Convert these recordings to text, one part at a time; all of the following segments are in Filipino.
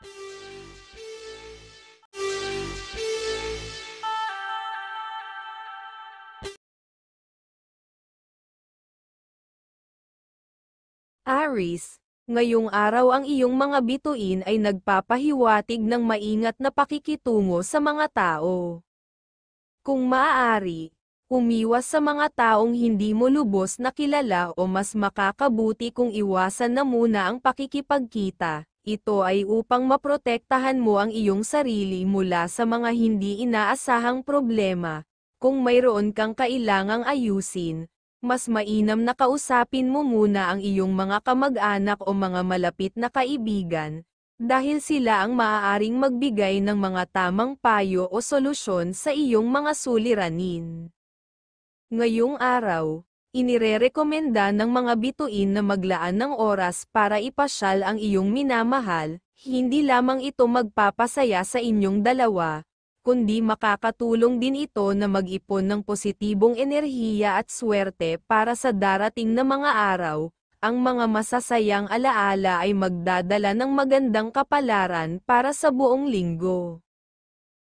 Aries, ngayong araw ang iyong mga bituin ay nagpapahiwatig ng maingat na pakikitungo sa mga tao. Kung maaari, umiwas sa mga taong hindi mo lubos na kilala o mas makakabuti kung iwasan na muna ang pakikipagkita. Ito ay upang maprotektahan mo ang iyong sarili mula sa mga hindi inaasahang problema. Kung mayroon kang kailangang ayusin, mas mainam na kausapin mo muna ang iyong mga kamag-anak o mga malapit na kaibigan, dahil sila ang maaaring magbigay ng mga tamang payo o solusyon sa iyong mga suliranin. Ngayong araw, inirerekomenda ng mga bituin na maglaan ng oras para ipasyal ang iyong minamahal, hindi lamang ito magpapasaya sa inyong dalawa, kundi makakatulong din ito na mag-ipon ng positibong enerhiya at swerte para sa darating na mga araw. Ang mga masasayang alaala ay magdadala ng magandang kapalaran para sa buong linggo.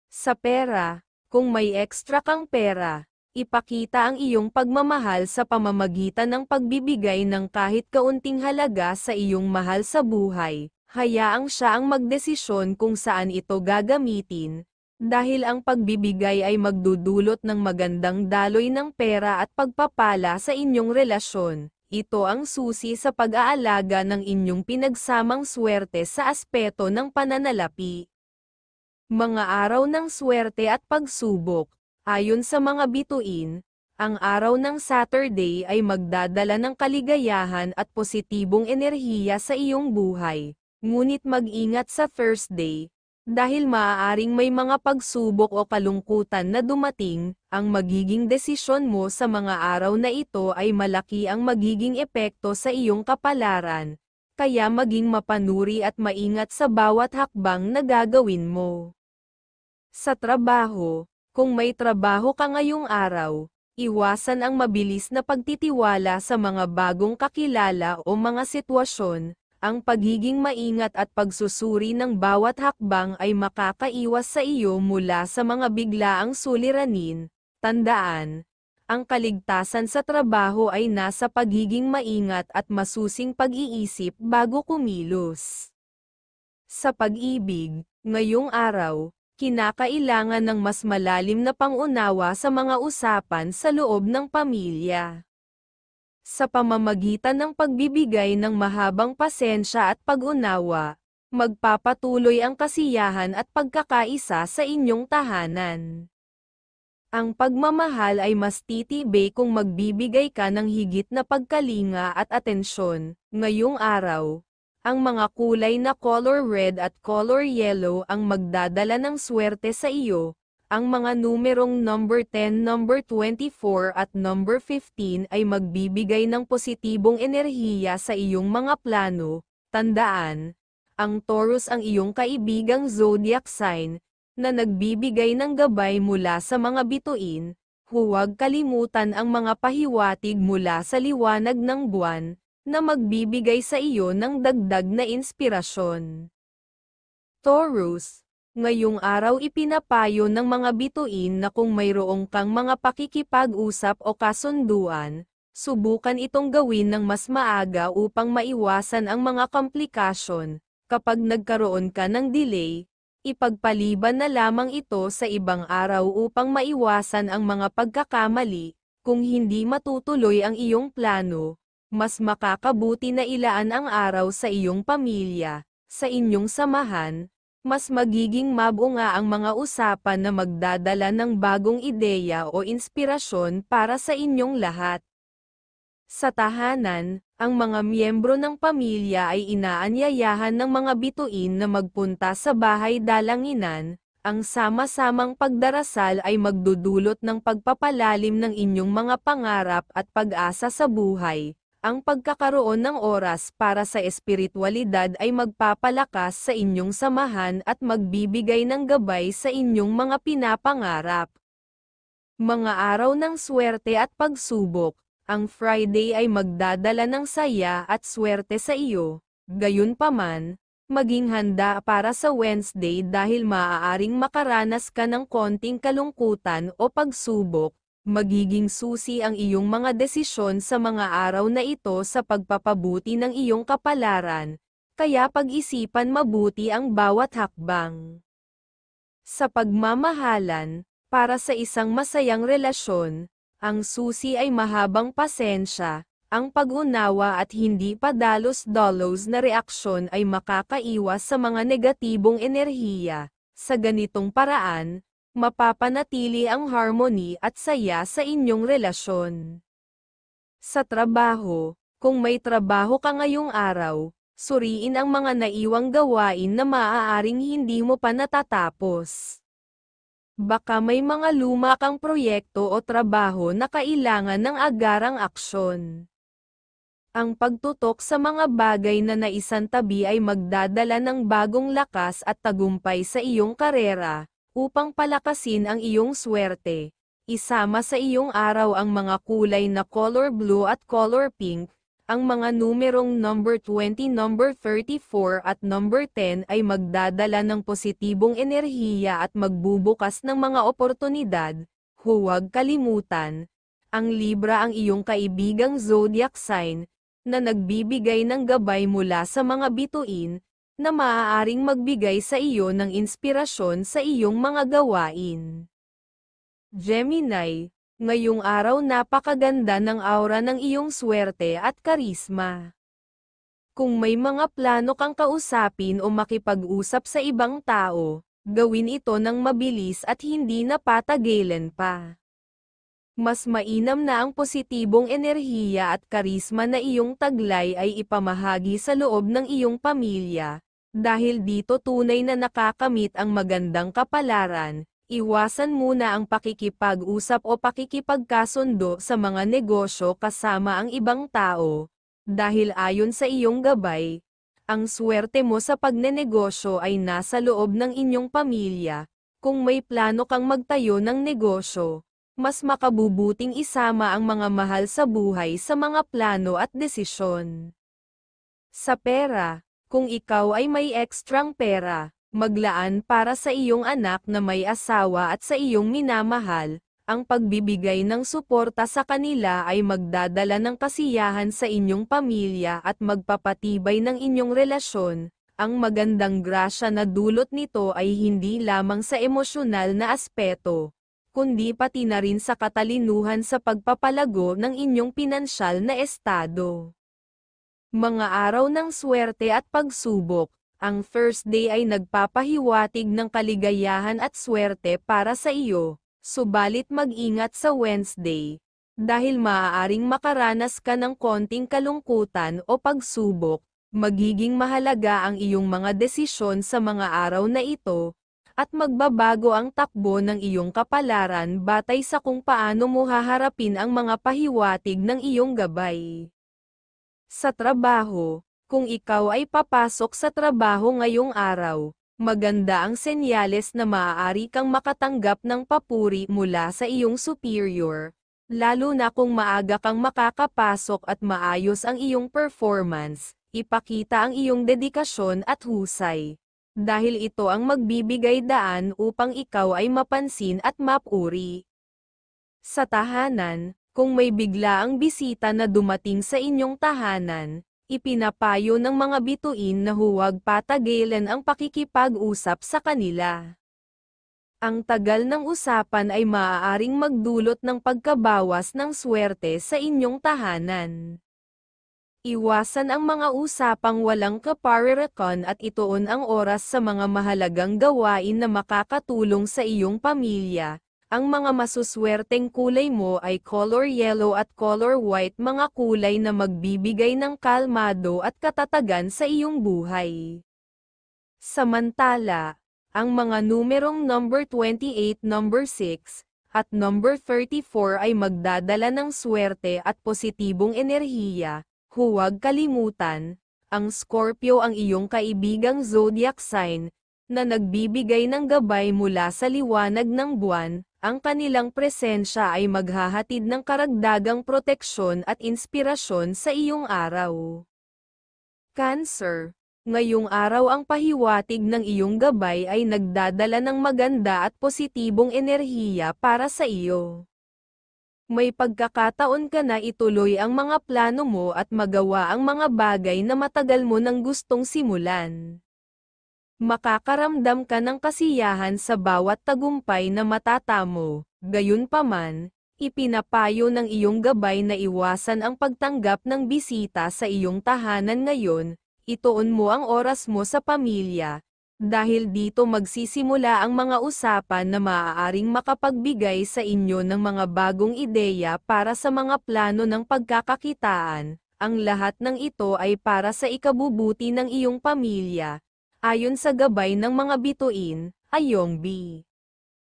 Sa pera, kung may ekstra kang pera, ipakita ang iyong pagmamahal sa pamamagitan ng pagbibigay ng kahit kaunting halaga sa iyong mahal sa buhay. Hayaang siya ang magdesisyon kung saan ito gagamitin, dahil ang pagbibigay ay magdudulot ng magandang daloy ng pera at pagpapala sa inyong relasyon. Ito ang susi sa pag-aalaga ng inyong pinagsamang swerte sa aspeto ng pananalapi. Mga araw ng swerte at pagsubok. Ayon sa mga bituin, ang araw ng Saturday ay magdadala ng kaligayahan at positibong enerhiya sa iyong buhay. Ngunit mag-ingat sa Thursday, dahil maaaring may mga pagsubok o kalungkutan na dumating, ang magiging desisyon mo sa mga araw na ito ay malaki ang magiging epekto sa iyong kapalaran, kaya maging mapanuri at maingat sa bawat hakbang na gagawin mo. Sa trabaho, kung may trabaho ka ngayong araw, iwasan ang mabilis na pagtitiwala sa mga bagong kakilala o mga sitwasyon. Ang pagiging maingat at pagsusuri ng bawat hakbang ay makakaiwas sa iyo mula sa mga biglaang suliranin. Tandaan, ang kaligtasan sa trabaho ay nasa pagiging maingat at masusing pag-iisip bago kumilos. Sa pag-ibig, ngayong araw, kinakailangan ng mas malalim na pangunawa sa mga usapan sa loob ng pamilya. Sa pamamagitan ng pagbibigay ng mahabang pasensya at pag-unawa, magpapatuloy ang kasiyahan at pagkakaisa sa inyong tahanan. Ang pagmamahal ay mas titibay kung magbibigay ka ng higit na pagkalinga at atensyon. Ngayong araw, ang mga kulay na color red at color yellow ang magdadala ng swerte sa iyo. Ang mga numerong number 10, number 24 at number 15 ay magbibigay ng positibong enerhiya sa iyong mga plano. Tandaan, ang Taurus ang iyong kaibigang zodiac sign, na nagbibigay ng gabay mula sa mga bituin. Huwag kalimutan ang mga pahiwatig mula sa liwanag ng buwan, na magbibigay sa iyo ng dagdag na inspirasyon. Taurus, ngayong araw ipinapayo ng mga bituin na kung mayroong kang mga pakikipag-usap o kasunduan, subukan itong gawin ng mas maaga upang maiwasan ang mga komplikasyon. Kapag nagkaroon ka ng delay, ipagpaliban na lamang ito sa ibang araw upang maiwasan ang mga pagkakamali. Kung hindi matutuloy ang iyong plano, mas makakabuti na ilaan ang araw sa iyong pamilya, sa inyong samahan. Mas magiging mabunga ang mga usapan na magdadala ng bagong ideya o inspirasyon para sa inyong lahat. Sa tahanan, ang mga miyembro ng pamilya ay inaanyayahan ng mga bituin na magpunta sa bahay dalanginan. Ang sama-samang pagdarasal ay magdudulot ng pagpapalalim ng inyong mga pangarap at pag-asa sa buhay. Ang pagkakaroon ng oras para sa espiritualidad ay magpapalakas sa inyong samahan at magbibigay ng gabay sa inyong mga pinapangarap. Mga araw ng swerte at pagsubok. Ang Friday ay magdadala ng saya at swerte sa iyo. Gayunpaman, Maging handa para sa Wednesday dahil maaaring makaranas ka ng konting kalungkutan o pagsubok. Magiging susi ang iyong mga desisyon sa mga araw na ito sa pagpapabuti ng iyong kapalaran, kaya pag-isipan mabuti ang bawat hakbang. Sa pagmamahalan, para sa isang masayang relasyon, ang susi ay mahabang pasensya, ang pag-unawa at hindi padalos-dalos na reaksyon ay makakaiwas sa mga negatibong enerhiya. Sa ganitong paraan, mapapanatili ang harmony at saya sa inyong relasyon. Sa trabaho, kung may trabaho ka ngayong araw, suriin ang mga naiwang gawain na maaaring hindi mo pa natatapos. Baka may mga luma kang proyekto o trabaho na kailangan ng agarang aksyon. Ang pagtutok sa mga bagay na naisantabi ay magdadala ng bagong lakas at tagumpay sa iyong karera. Upang palakasin ang iyong swerte, isama sa iyong araw ang mga kulay na color blue at color pink. Ang mga numerong number 20, number 34 at number 10 ay magdadala ng positibong enerhiya at magbubukas ng mga oportunidad. Huwag kalimutan, ang Libra ang iyong kaibigang zodiac sign, na nagbibigay ng gabay mula sa mga bituin, na maaaring magbigay sa iyo ng inspirasyon sa iyong mga gawain. Gemini, ngayong araw napakaganda ng aura ng iyong swerte at karisma. Kung may mga plano kang kausapin o makipag-usap sa ibang tao, gawin ito ng mabilis at hindi na patagalan pa. Mas mainam na ang positibong enerhiya at karisma na iyong taglay ay ipamahagi sa loob ng iyong pamilya. Dahil dito tunay na nakakamit ang magandang kapalaran, iwasan muna ang pakikipag-usap o pakikipagkasundo sa mga negosyo kasama ang ibang tao. Dahil ayon sa iyong gabay, ang swerte mo sa pagnenegosyo ay nasa loob ng inyong pamilya. Kung may plano kang magtayo ng negosyo, mas makabubuting isama ang mga mahal sa buhay sa mga plano at desisyon. Sa pera, kung ikaw ay may ekstrang pera, maglaan para sa iyong anak na may asawa at sa iyong minamahal, ang pagbibigay ng suporta sa kanila ay magdadala ng kasiyahan sa inyong pamilya at magpapatibay ng inyong relasyon. Ang magandang grasya na dulot nito ay hindi lamang sa emosyonal na aspeto, kundi pati na rin sa katalinuhan sa pagpapalago ng inyong pinansyal na estado. Mga araw ng swerte at pagsubok, ang Thursday ay nagpapahiwatig ng kaligayahan at swerte para sa iyo, subalit mag-ingat sa Wednesday, dahil maaaring makaranas ka ng konting kalungkutan o pagsubok. Magiging mahalaga ang iyong mga desisyon sa mga araw na ito, at magbabago ang takbo ng iyong kapalaran batay sa kung paano mo haharapin ang mga pahiwatig ng iyong gabay. Sa trabaho, kung ikaw ay papasok sa trabaho ngayong araw, maganda ang senyales na maaari kang makatanggap ng papuri mula sa iyong superior, lalo na kung maaga kang makakapasok at maayos ang iyong performance, ipakita ang iyong dedikasyon at husay. Dahil ito ang magbibigay daan upang ikaw ay mapansin at mapuri. Sa tahanan, kung may biglaang bisita na dumating sa inyong tahanan, ipinapayo ng mga bituin na huwag patagalan ang pakikipag-usap sa kanila. Ang tagal ng usapan ay maaaring magdulot ng pagkabawas ng swerte sa inyong tahanan. Iwasan ang mga usapang walang kaparerekan at ituon ang oras sa mga mahalagang gawain na makakatulong sa iyong pamilya. Ang mga masuswerteng kulay mo ay color yellow at color white, mga kulay na magbibigay ng kalmado at katatagan sa iyong buhay. Samantala, ang mga numerong number 28, number 6, at number 34 ay magdadala ng swerte at positibong enerhiya. Huwag kalimutan, ang Scorpio ang iyong kaibigang zodiac sign, na nagbibigay ng gabay mula sa liwanag ng buwan. Ang kanilang presensya ay maghahatid ng karagdagang proteksyon at inspirasyon sa iyong araw. Cancer, Ngayong araw ang pahiwatig ng iyong gabay ay nagdadala ng maganda at positibong enerhiya para sa iyo. May pagkakataon ka na ituloy ang mga plano mo at magawa ang mga bagay na matagal mo nang gustong simulan. Makakaramdam ka ng kasiyahan sa bawat tagumpay na matatamo, gayunpaman, ipinapayo ng iyong gabay na iwasan ang pagtanggap ng bisita sa iyong tahanan ngayon, ituon mo ang oras mo sa pamilya, dahil dito magsisimula ang mga usapan na maaaring makapagbigay sa inyo ng mga bagong ideya para sa mga plano ng pagkakakitaan, ang lahat ng ito ay para sa ikabubuti ng iyong pamilya, ayon sa gabay ng mga bituin, Ayong B.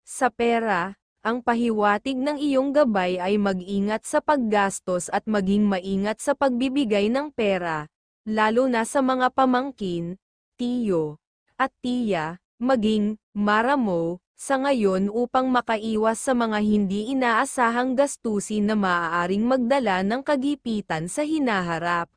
Sa pera, ang pahiwatig ng iyong gabay ay mag-ingat sa paggastos at maging maingat sa pagbibigay ng pera, lalo na sa mga pamangkin, tiyo, at tiya, maging maramo, sa ngayon upang makaiwas sa mga hindi inaasahang gastusin na maaaring magdala ng kagipitan sa hinaharap.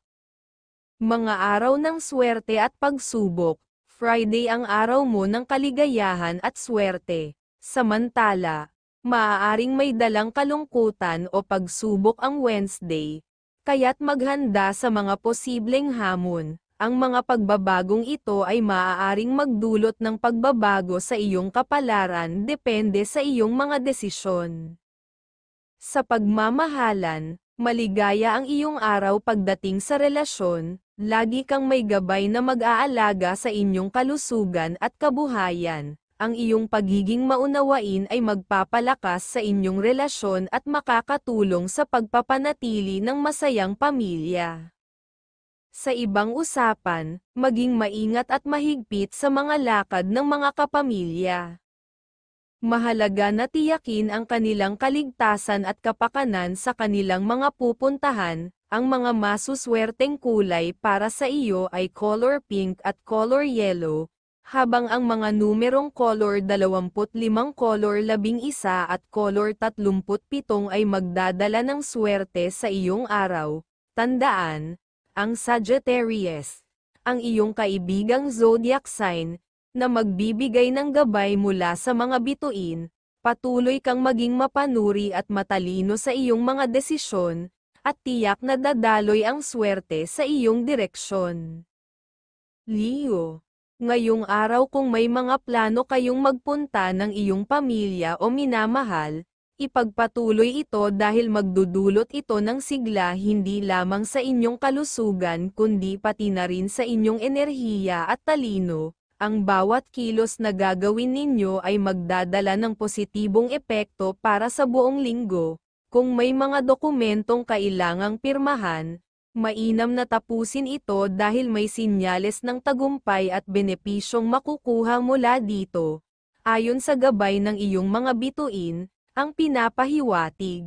Mga araw ng swerte at pagsubok, Friday ang araw mo ng kaligayahan at swerte, samantala, maaaring may dalang kalungkutan o pagsubok ang Wednesday, kaya't maghanda sa mga posibleng hamon. Ang mga pagbabagong ito ay maaaring magdulot ng pagbabago sa iyong kapalaran depende sa iyong mga desisyon. Sa pagmamahalan, maligaya ang iyong araw pagdating sa relasyon, lagi kang may gabay na mag-aalaga sa inyong kalusugan at kabuhayan. Ang iyong pagiging maunawain ay magpapalakas sa inyong relasyon at makakatulong sa pagpapanatili ng masayang pamilya. Sa ibang usapan, maging maingat at mahigpit sa mga lakad ng mga kapamilya. Mahalaga na tiyakin ang kanilang kaligtasan at kapakanan sa kanilang mga pupuntahan. Ang mga masuswerteng kulay para sa iyo ay color pink at color yellow, habang ang mga numerong color 25, color 11 at color 37 ay magdadala ng swerte sa iyong araw. Tandaan, ang Sagittarius, ang iyong kaibigang zodiac sign, na magbibigay ng gabay mula sa mga bituin, patuloy kang maging mapanuri at matalino sa iyong mga desisyon, at tiyak na dadaloy ang swerte sa iyong direksyon. Leo, ngayong araw kung may mga plano kayong magpunta ng iyong pamilya o minamahal, ipagpatuloy ito dahil magdudulot ito ng sigla hindi lamang sa inyong kalusugan kundi pati na rin sa inyong enerhiya at talino. Ang bawat kilos na gagawin ninyo ay magdadala ng positibong epekto para sa buong linggo. Kung may mga dokumentong kailangang pirmahan, mainam na tapusin ito dahil may sinyales ng tagumpay at benepisyong makukuha mula dito. Ayon sa gabay ng iyong mga bituin, ang pinapahiwatig.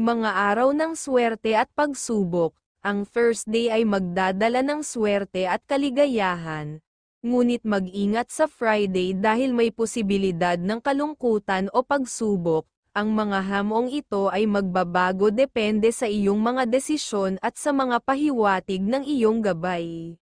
Mga araw ng swerte at pagsubok, ang Thursday ay magdadala ng swerte at kaligayahan. Ngunit mag-ingat sa Friday dahil may posibilidad ng kalungkutan o pagsubok. Ang mga hamong ito ay magbabago depende sa iyong mga desisyon at sa mga pahiwatig ng iyong gabay.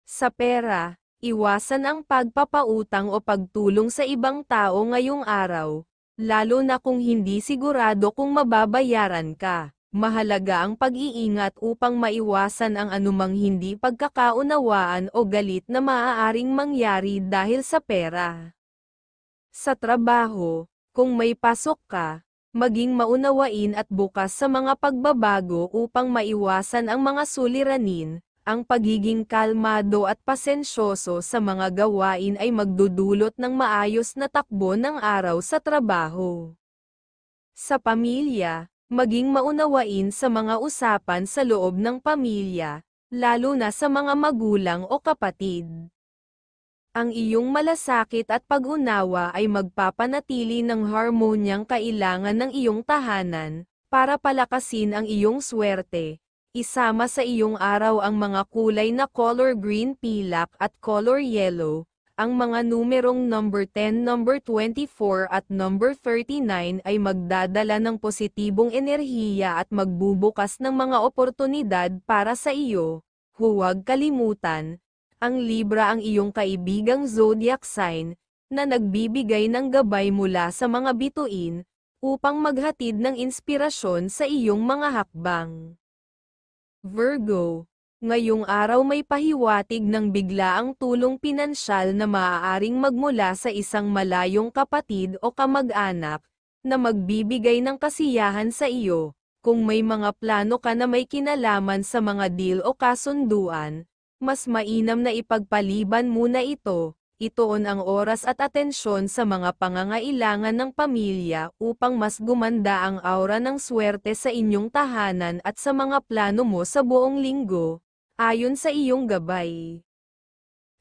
Sa pera, iwasan ang pagpapautang o pagtulong sa ibang tao ngayong araw, lalo na kung hindi sigurado kung mababayaran ka. Mahalaga ang pag-iingat upang maiwasan ang anumang hindi pagkakaunawaan o galit na maaaring mangyari dahil sa pera. Sa trabaho, kung may pasok ka, maging maunawain at bukas sa mga pagbabago upang maiwasan ang mga suliranin. Ang pagiging kalmado at pasensyoso sa mga gawain ay magdudulot ng maayos na takbo ng araw sa trabaho. Sa pamilya, maging maunawain sa mga usapan sa loob ng pamilya, lalo na sa mga magulang o kapatid. Ang iyong malasakit at pag-unawa ay magpapanatili ng harmonyang kailangan ng iyong tahanan, para palakasin ang iyong swerte. Isama sa iyong araw ang mga kulay na color green pilak at color yellow. Ang mga numerong number 10, number 24 at number 39 ay magdadala ng positibong enerhiya at magbubukas ng mga oportunidad para sa iyo. Huwag kalimutan, ang Libra ang iyong kaibigang zodiac sign, na nagbibigay ng gabay mula sa mga bituin, upang maghatid ng inspirasyon sa iyong mga hakbang. Virgo, ngayong araw may pahiwatig ng biglaang tulong pinansyal na maaaring magmula sa isang malayong kapatid o kamag-anak, na magbibigay ng kasiyahan sa iyo. Kung may mga plano ka na may kinalaman sa mga deal o kasunduan, mas mainam na ipagpaliban muna ito. Itoon ang oras at atensyon sa mga pangangailangan ng pamilya upang mas gumanda ang aura ng swerte sa inyong tahanan at sa mga plano mo sa buong linggo, ayon sa iyong gabay.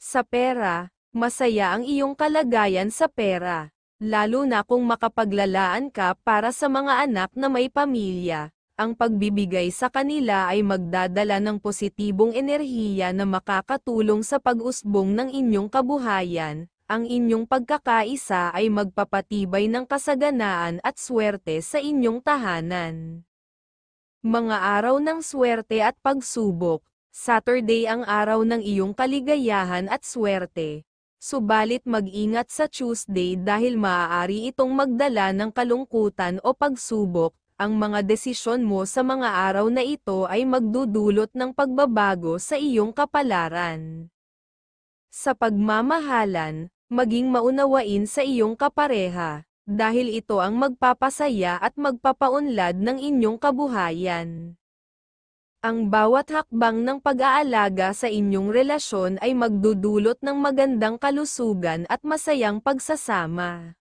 Sa pera, masaya ang iyong kalagayan sa pera, lalo na kung makapaglalaan ka para sa mga anak na may pamilya. Ang pagbibigay sa kanila ay magdadala ng positibong enerhiya na makakatulong sa pag-usbong ng inyong kabuhayan. Ang inyong pagkakaisa ay magpapatibay ng kasaganaan at swerte sa inyong tahanan. Mga araw ng swerte at pagsubok. Saturday ang araw ng iyong kaligayahan at swerte. Subalit mag-ingat sa Tuesday dahil maaari itong magdala ng kalungkutan o pagsubok. Ang mga desisyon mo sa mga araw na ito ay magdudulot ng pagbabago sa iyong kapalaran. Sa pagmamahalan, maging maunawain sa iyong kapareha, dahil ito ang magpapasaya at magpapaunlad ng inyong kabuhayan. Ang bawat hakbang ng pag-aalaga sa inyong relasyon ay magdudulot ng magandang kalusugan at masayang pagsasama.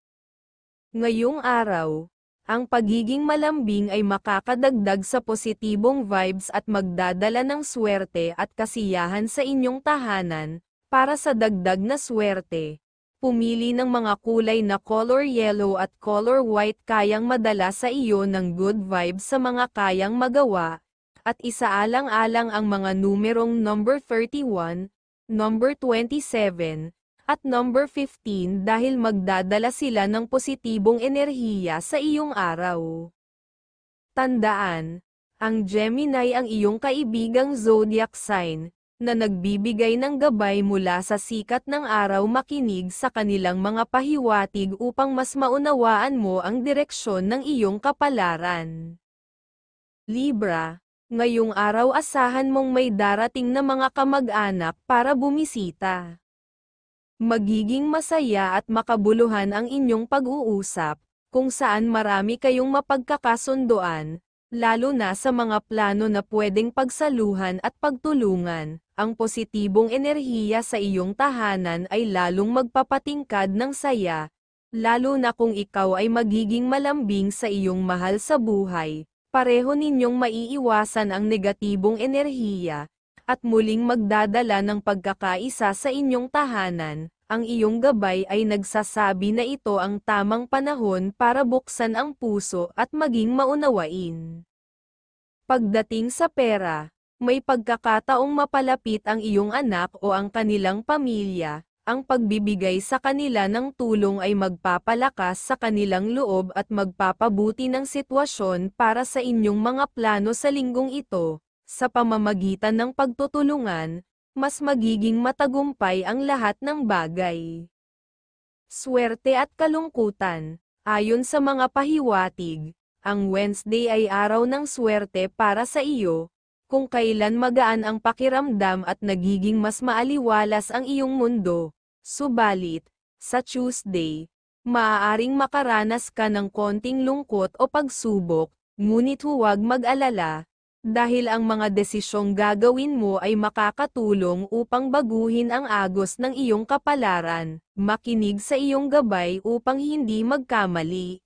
Ngayong araw, ang pagiging malambing ay makakadagdag sa positibong vibes at magdadala ng swerte at kasiyahan sa inyong tahanan. Para sa dagdag na swerte, pumili ng mga kulay na color yellow at color white kayang madala sa iyo ng good vibes sa mga kayang magawa, at isaalang-alang ang mga numerong number 31, number 27, at number 15 dahil magdadala sila ng positibong enerhiya sa iyong araw. Tandaan, ang Gemini ang iyong kaibigang zodiac sign, na nagbibigay ng gabay mula sa sikat ng araw. Makinig sa kanilang mga pahiwatig upang mas maunawaan mo ang direksyon ng iyong kapalaran. Libra, ngayong araw asahan mong may darating na mga kamag-anak para bumisita. Magiging masaya at makabuluhan ang inyong pag-uusap, kung saan marami kayong mapagkakasunduan, lalo na sa mga plano na pwedeng pagsaluhan at pagtulungan. Ang positibong enerhiya sa iyong tahanan ay lalong magpapatingkad ng saya, lalo na kung ikaw ay magiging malambing sa iyong mahal sa buhay. Pareho ninyong maiiwasan ang negatibong enerhiya, at muling magdadala ng pagkakaisa sa inyong tahanan. Ang iyong gabay ay nagsasabi na ito ang tamang panahon para buksan ang puso at maging maunawain. Pagdating sa pera, may pagkakataong mapalapit ang iyong anak o ang kanilang pamilya. Ang pagbibigay sa kanila ng tulong ay magpapalakas sa kanilang loob at magpapabuti ng sitwasyon para sa inyong mga plano sa linggong ito. Sa pamamagitan ng pagtutulungan, mas magiging matagumpay ang lahat ng bagay. Swerte at kalungkutan. Ayon sa mga pahiwatig, ang Wednesday ay araw ng swerte para sa iyo, kung kailan magaan ang pakiramdam at nagiging mas maaliwalas ang iyong mundo. Subalit, sa Tuesday, maaaring makaranas ka ng konting lungkot o pagsubok, ngunit huwag mag-alala, dahil ang mga desisyong gagawin mo ay makakatulong upang baguhin ang agos ng iyong kapalaran. Makinig sa iyong gabay upang hindi magkamali.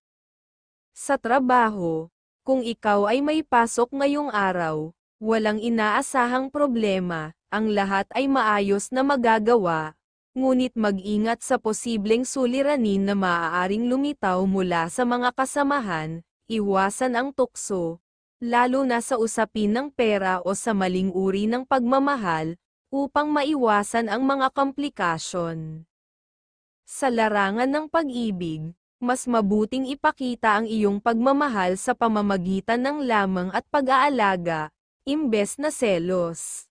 Sa trabaho, kung ikaw ay may pasok ngayong araw, walang inaasahang problema, ang lahat ay maayos na magagawa. Ngunit mag-ingat sa posibleng suliranin na maaaring lumitaw mula sa mga kasamahan. Iwasan ang tukso, lalo na sa usapin ng pera o sa maling uri ng pagmamahal, upang maiwasan ang mga komplikasyon. Sa larangan ng pag-ibig, mas mabuting ipakita ang iyong pagmamahal sa pamamagitan ng lamang at pag-aalaga, imbes na selos.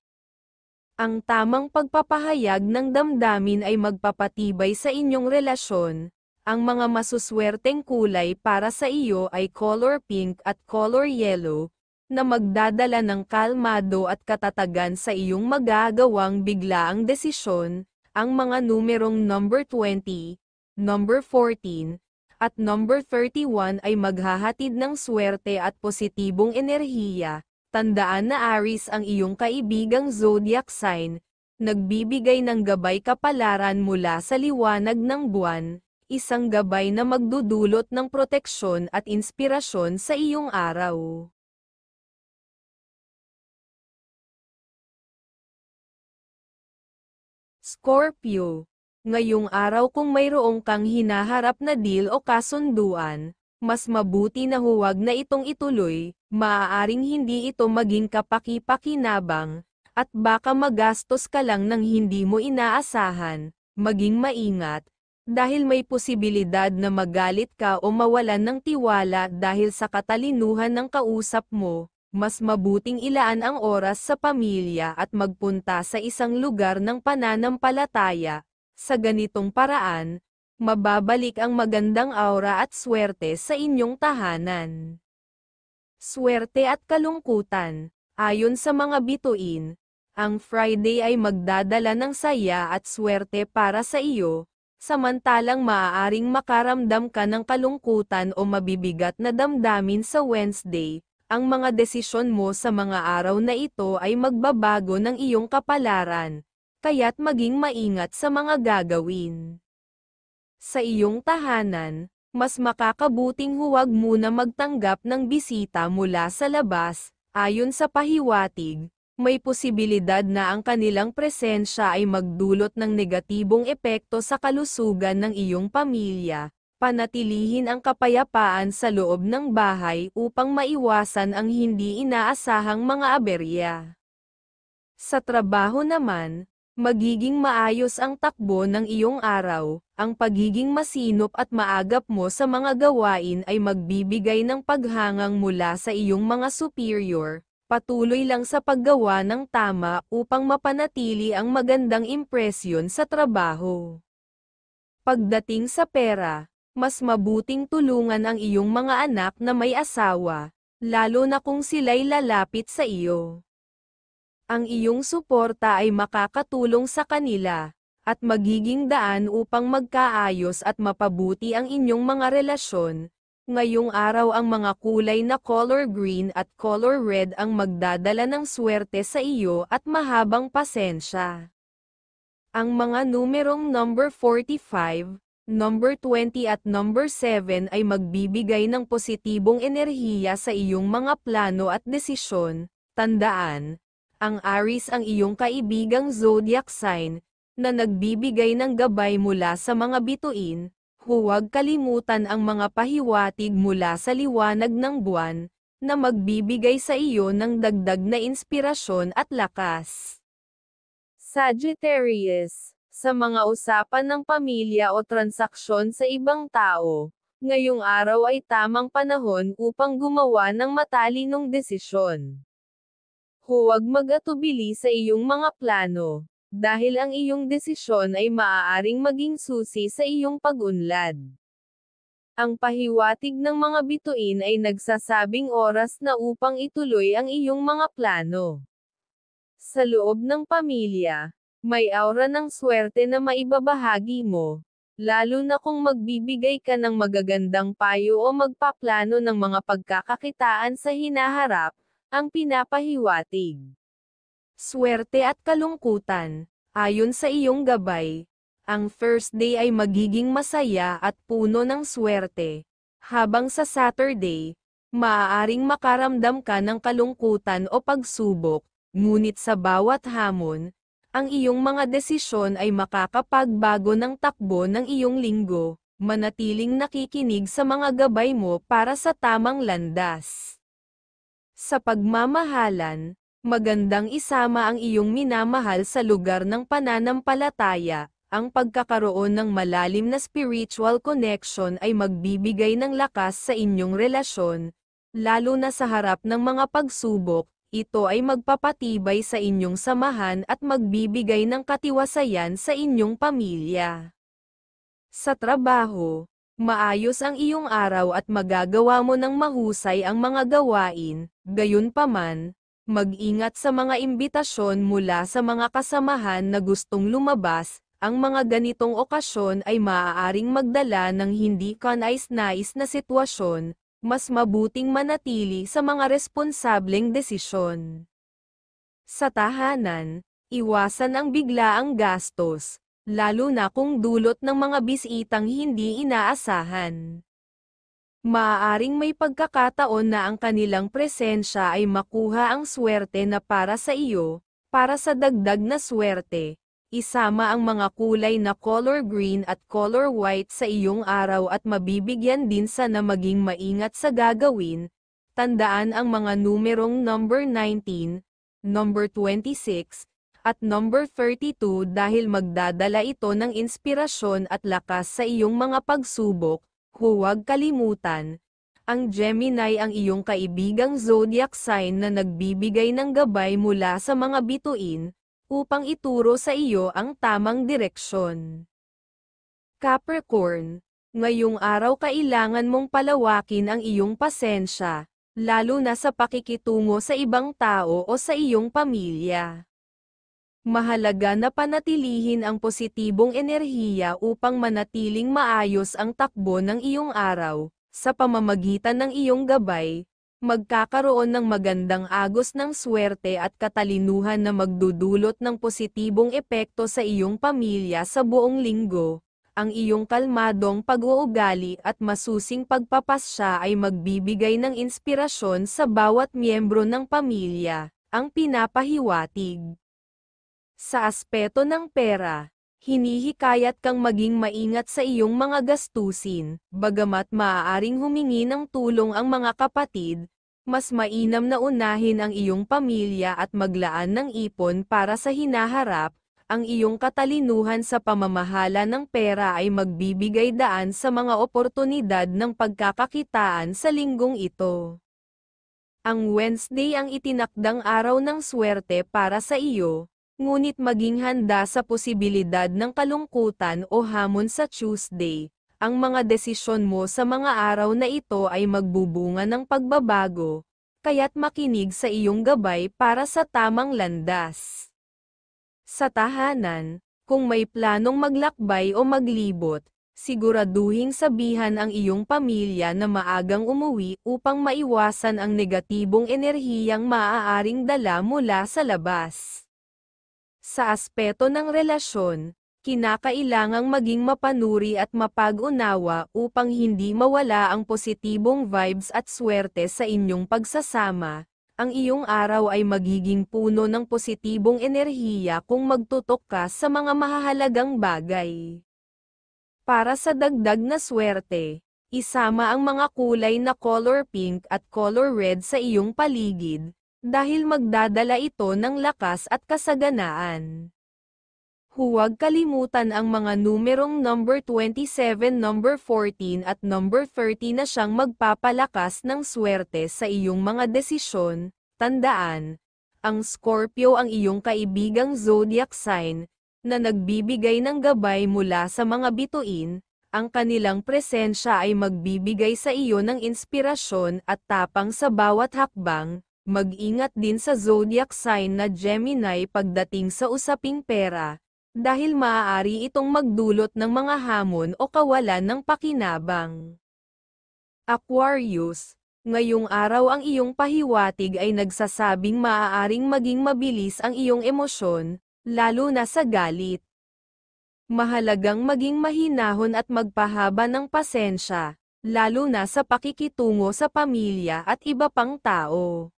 Ang tamang pagpapahayag ng damdamin ay magpapatibay sa inyong relasyon. Ang mga masuswerteng kulay para sa iyo ay color pink at color yellow, na magdadala ng kalmado at katatagan sa iyong magagawang biglaang desisyon. Ang mga numerong number 20, number 14, at number 31 ay maghahatid ng swerte at positibong enerhiya. Tandaan na Aries ang iyong kaibigang zodiac sign, nagbibigay ng gabay kapalaran mula sa liwanag ng buwan, isang gabay na magdudulot ng proteksyon at inspirasyon sa iyong araw. Scorpio, ngayong araw kung mayroong kang hinaharap na deal o kasunduan, mas mabuti na huwag na itong ituloy, maaaring hindi ito maging kapaki-pakinabang, at baka magastos ka lang ng hindi mo inaasahan. Maging maingat, dahil may posibilidad na magalit ka o mawalan ng tiwala dahil sa katalinuhan ng kausap mo. Mas mabuting ilaan ang oras sa pamilya at magpunta sa isang lugar ng pananampalataya. Sa ganitong paraan, mababalik ang magandang aura at swerte sa inyong tahanan. Swerte at kalungkutan. Ayon sa mga bituin, ang Friday ay magdadala ng saya at swerte para sa iyo, samantalang maaaring makaramdam ka ng kalungkutan o mabibigat na damdamin sa Wednesday. Ang mga desisyon mo sa mga araw na ito ay magbabago ng iyong kapalaran, kaya't maging maingat sa mga gagawin. Sa iyong tahanan, mas makakabuting huwag muna magtanggap ng bisita mula sa labas. Ayon sa pahiwatig, may posibilidad na ang kanilang presensya ay magdulot ng negatibong epekto sa kalusugan ng iyong pamilya. Panatilihin ang kapayapaan sa loob ng bahay upang maiwasan ang hindi inaasahang mga aberya. Sa trabaho naman, magiging maayos ang takbo ng iyong araw. Ang pagiging masinop at maagap mo sa mga gawain ay magbibigay ng paghangang mula sa iyong mga superior. Patuloy lang sa paggawa ng tama upang mapanatili ang magandang impresyon sa trabaho. Pagdating sa pera, mas mabuting tulungan ang iyong mga anak na may asawa, lalo na kung sila'y lalapit sa iyo. Ang iyong suporta ay makakatulong sa kanila, at magiging daan upang magkaayos at mapabuti ang inyong mga relasyon. Ngayong araw ang mga kulay na color green at color red ang magdadala ng swerte sa iyo at mahabang pasensya. Ang mga numerong number 45, number 20 at number 7 ay magbibigay ng positibong enerhiya sa iyong mga plano at desisyon. Tandaan, ang Aries ang iyong kaibigang zodiac sign, na nagbibigay ng gabay mula sa mga bituin. Huwag kalimutan ang mga pahiwatig mula sa liwanag ng buwan, na magbibigay sa iyo ng dagdag na inspirasyon at lakas. Sagittarius, sa mga usapan ng pamilya o transaksyon sa ibang tao, ngayong araw ay tamang panahon upang gumawa ng matalinong desisyon. Huwag mag-atubili sa iyong mga plano, dahil ang iyong desisyon ay maaaring maging susi sa iyong pag-unlad. Ang pahiwatig ng mga bituin ay nagsasabing oras na upang ituloy ang iyong mga plano. Sa loob ng pamilya, may aura ng swerte na maibabahagi mo, lalo na kung magbibigay ka ng magagandang payo o magpaplano ng mga pagkakakitaan sa hinaharap, ang pinapahiwatig. Swerte at kalungkutan. Ayon sa iyong gabay, ang Thursday ay magiging masaya at puno ng swerte, habang sa Saturday, maaaring makaramdam ka ng kalungkutan o pagsubok, ngunit sa bawat hamon, ang iyong mga desisyon ay makakapagbago ng takbo ng iyong linggo. Manatiling nakikinig sa mga gabay mo para sa tamang landas. Sa pagmamahalan, magandang isama ang iyong minamahal sa lugar ng pananampalataya. Ang pagkakaroon ng malalim na spiritual connection ay magbibigay ng lakas sa inyong relasyon, lalo na sa harap ng mga pagsubok. ito ay magpapatibay sa inyong samahan at magbibigay ng katiwasayan sa inyong pamilya. Sa trabaho, maayos ang iyong araw at magagawa mo ng mahusay ang mga gawain, gayunpaman, mag-ingat sa mga imbitasyon mula sa mga kasamahan na gustong lumabas, ang mga ganitong okasyon ay maaaring magdala ng hindi kanais-nais na sitwasyon, mas mabuting manatili sa mga responsableng desisyon. Sa tahanan, iwasan ang biglaang gastos, lalo na kung dulot ng mga bisitang hindi inaasahan. Maaaring may pagkakataon na ang kanilang presensya ay makuha ang swerte na para sa iyo. Para sa dagdag na swerte, isama ang mga kulay na color green at color white sa iyong araw at mabibigyan din sa na maging maingat sa gagawin. Tandaan ang mga numerong number 19, number 26, at number 32 dahil magdadala ito ng inspirasyon at lakas sa iyong mga pagsubok. Huwag kalimutan, ang Gemini ang iyong kaibigang zodiac sign na nagbibigay ng gabay mula sa mga bituin, upang ituro sa iyo ang tamang direksyon. Capricorn, ngayong araw kailangan mong palawakin ang iyong pasensya, lalo na sa pakikitungo sa ibang tao o sa iyong pamilya. Mahalaga na panatilihin ang positibong enerhiya upang manatiling maayos ang takbo ng iyong araw. Sa pamamagitan ng iyong gabay, magkakaroon ng magandang agos ng swerte at katalinuhan na magdudulot ng positibong epekto sa iyong pamilya sa buong linggo. Ang iyong kalmadong pag-uugali at masusing pagpapasya ay magbibigay ng inspirasyon sa bawat miyembro ng pamilya, ang pinapahiwatig. Sa aspeto ng pera, hinihikayat kang maging maingat sa iyong mga gastusin, bagamat maaaring humingi ng tulong ang mga kapatid, mas mainam na unahin ang iyong pamilya at maglaan ng ipon para sa hinaharap. Ang iyong katalinuhan sa pamamahala ng pera ay magbibigay daan sa mga oportunidad ng pagkakakitaan sa linggong ito. Ang Wednesday ang itinakdang araw ng swerte para sa iyo. Ngunit maging handa sa posibilidad ng kalungkutan o hamon sa Tuesday. Ang mga desisyon mo sa mga araw na ito ay magbubunga ng pagbabago, kaya't makinig sa iyong gabay para sa tamang landas. Sa tahanan, kung may planong maglakbay o maglibot, siguraduhing sabihan ang iyong pamilya na maagang umuwi upang maiwasan ang negatibong enerhiyang maaaring dala mula sa labas. Sa aspeto ng relasyon, kinakailangang maging mapanuri at mapag-unawa upang hindi mawala ang positibong vibes at swerte sa inyong pagsasama. Ang iyong araw ay magiging puno ng positibong enerhiya kung magtutok ka sa mga mahahalagang bagay. Para sa dagdag na swerte, isama ang mga kulay na color pink at color red sa iyong paligid, dahil magdadala ito ng lakas at kasaganaan. Huwag kalimutan ang mga numerong number 27, number 14 at number 30 na siyang magpapalakas ng swerte sa iyong mga desisyon. Tandaan, ang Scorpio ang iyong kaibigang zodiac sign, na nagbibigay ng gabay mula sa mga bituin. Ang kanilang presensya ay magbibigay sa iyo ng inspirasyon at tapang sa bawat hakbang. Mag-ingat din sa zodiac sign na Gemini pagdating sa usaping pera, dahil maaari itong magdulot ng mga hamon o kawalan ng pakinabang. Aquarius, ngayong araw ang iyong pahiwatig ay nagsasabing maaaring maging mabilis ang iyong emosyon, lalo na sa galit. Mahalagang maging mahinahon at magpahaba ng pasensya, lalo na sa pakikitungo sa pamilya at iba pang tao.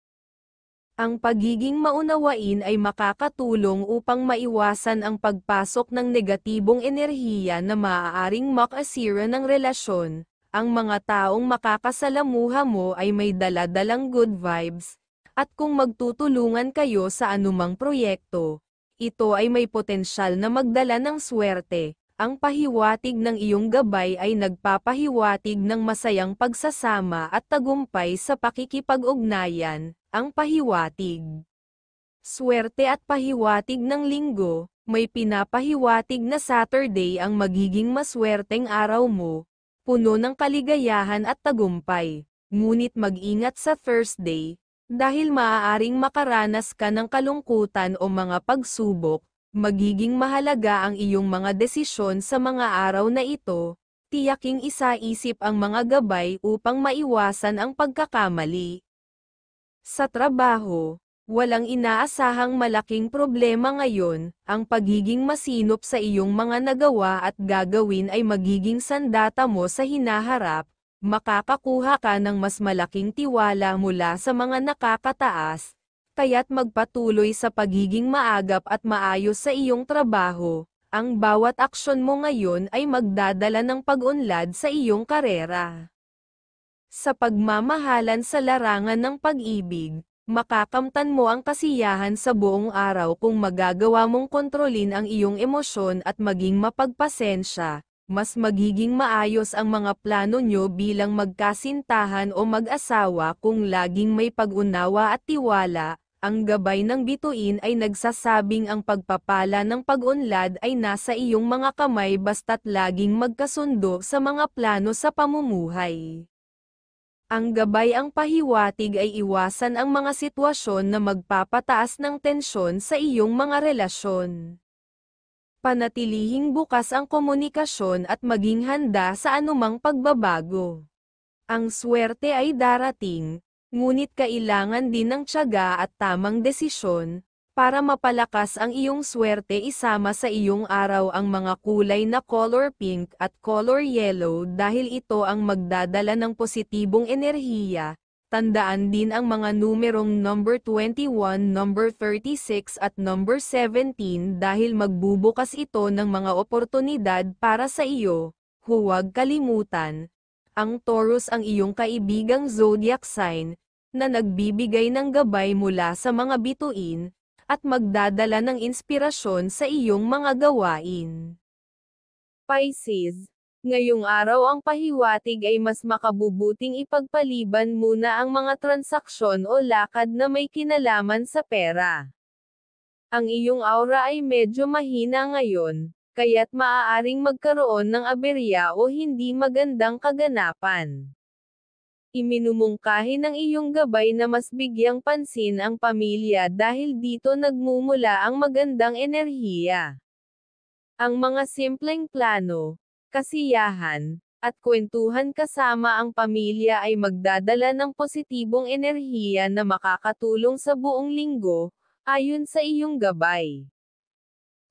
Ang pagiging maunawain ay makakatulong upang maiwasan ang pagpasok ng negatibong enerhiya na maaaring makasira ng relasyon. Ang mga taong makakasalamuha mo ay may dala-dalang good vibes, at kung magtutulungan kayo sa anumang proyekto, ito ay may potensyal na magdala ng swerte. Ang pahiwatig ng iyong gabay ay nagpapahiwatig ng masayang pagsasama at tagumpay sa pakikipag-ugnayan. Ang pahiwatig, swerte at pahiwatig ng linggo, may pinapahiwatig na Saturday ang magiging maswerteng araw mo, puno ng kaligayahan at tagumpay. Ngunit mag-ingat sa Thursday, dahil maaaring makaranas ka ng kalungkutan o mga pagsubok. Magiging mahalaga ang iyong mga desisyon sa mga araw na ito, tiyaking isa-isip ang mga gabay upang maiwasan ang pagkakamali. Sa trabaho, walang inaasahang malaking problema ngayon, ang pagiging masinop sa iyong mga nagawa at gagawin ay magiging sandata mo sa hinaharap, makakakuha ka ng mas malaking tiwala mula sa mga nakakataas, kaya't magpatuloy sa pagiging maagap at maayos sa iyong trabaho. Ang bawat aksyon mo ngayon ay magdadala ng pag-unlad sa iyong karera. Sa pagmamahalan sa larangan ng pag-ibig, makakamtan mo ang kasiyahan sa buong araw kung magagawa mong kontrolin ang iyong emosyon at maging mapagpasensya. Mas magiging maayos ang mga plano nyo bilang magkasintahan o mag-asawa kung laging may pag-unawa at tiwala. Ang gabay ng bituin ay nagsasabing ang pagpapala ng pag-unlad ay nasa iyong mga kamay basta't laging magkasundo sa mga plano sa pamumuhay. Ang gabay ang pahiwatig ay iwasan ang mga sitwasyon na magpapataas ng tensyon sa iyong mga relasyon. Panatilihing bukas ang komunikasyon at maging handa sa anumang pagbabago. Ang swerte ay darating, ngunit kailangan din ng tiyaga at tamang desisyon, para mapalakas ang iyong swerte. Isama sa iyong araw ang mga kulay na color pink at color yellow dahil ito ang magdadala ng positibong enerhiya. Tandaan din ang mga numerong number 21, number 36 at number 17 dahil magbubukas ito ng mga oportunidad para sa iyo. Huwag kalimutan, ang Taurus ang iyong kaibigang zodiac sign, na nagbibigay ng gabay mula sa mga bituin, at magdadala ng inspirasyon sa iyong mga gawain. Pisces, ngayong araw ang pahiwatig ay mas makabubuting ipagpaliban muna ang mga transaksyon o lakad na may kinalaman sa pera. Ang iyong aura ay medyo mahina ngayon, kaya't maaaring magkaroon ng aberya o hindi magandang kaganapan. Iminumungkahi ng iyong gabay na mas bigyang pansin ang pamilya dahil dito nagmumula ang magandang enerhiya. Ang mga simpleng plano, kasiyahan, at kwentuhan kasama ang pamilya ay magdadala ng positibong enerhiya na makakatulong sa buong linggo, ayon sa iyong gabay.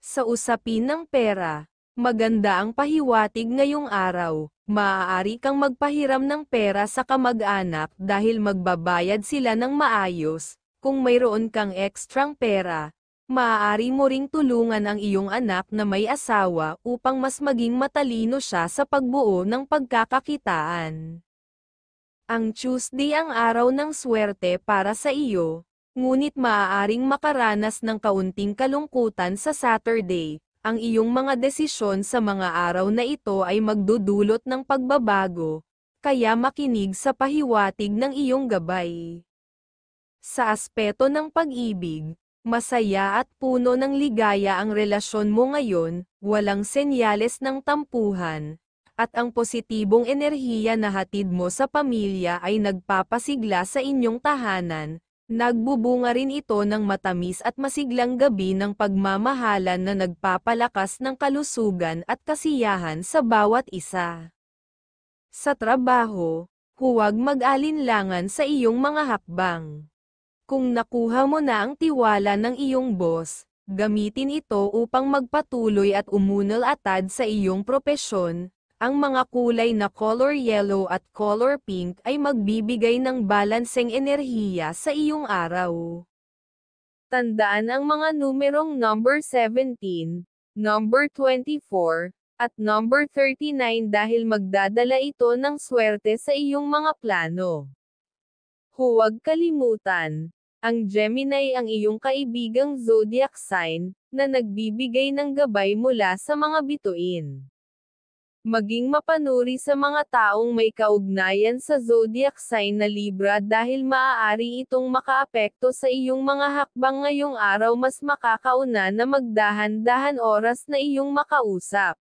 Sa usapin ng pera, maganda ang pahiwatig ngayong araw. Maaari kang magpahiram ng pera sa kamag-anak dahil magbabayad sila ng maayos. Kung mayroon kang ekstrang pera, maaari mo ring tulungan ang iyong anak na may asawa upang mas maging matalino siya sa pagbuo ng pagkakakitaan. Ang Tuesday ang araw ng swerte para sa iyo, ngunit maaaring makaranas ng kaunting kalungkutan sa Saturday. Ang iyong mga desisyon sa mga araw na ito ay magdudulot ng pagbabago, kaya makinig sa pahiwatig ng iyong gabay. Sa aspeto ng pag-ibig, masaya at puno ng ligaya ang relasyon mo ngayon, walang senyales ng tampuhan, at ang positibong enerhiya na hatid mo sa pamilya ay nagpapasigla sa inyong tahanan. Nagbubunga rin ito ng matamis at masiglang gabi ng pagmamahalan na nagpapalakas ng kalusugan at kasiyahan sa bawat isa. Sa trabaho, huwag mag-alinlangan sa iyong mga hakbang. Kung nakuha mo na ang tiwala ng iyong boss, gamitin ito upang magpatuloy at umunlad sa iyong propesyon. Ang mga kulay na color yellow at color pink ay magbibigay ng balanseng enerhiya sa iyong araw. Tandaan ang mga numerong number 17, number 24, at number 39 dahil magdadala ito ng swerte sa iyong mga plano. Huwag kalimutan, Ang Gemini ang iyong kaibigang zodiac sign, na nagbibigay ng gabay mula sa mga bituin. Maging mapanuri sa mga taong may kaugnayan sa zodiac sign na Libra dahil maaari itong makaapekto sa iyong mga hakbang ngayong araw. Mas makakauna na magdahan-dahan oras na iyong makausap.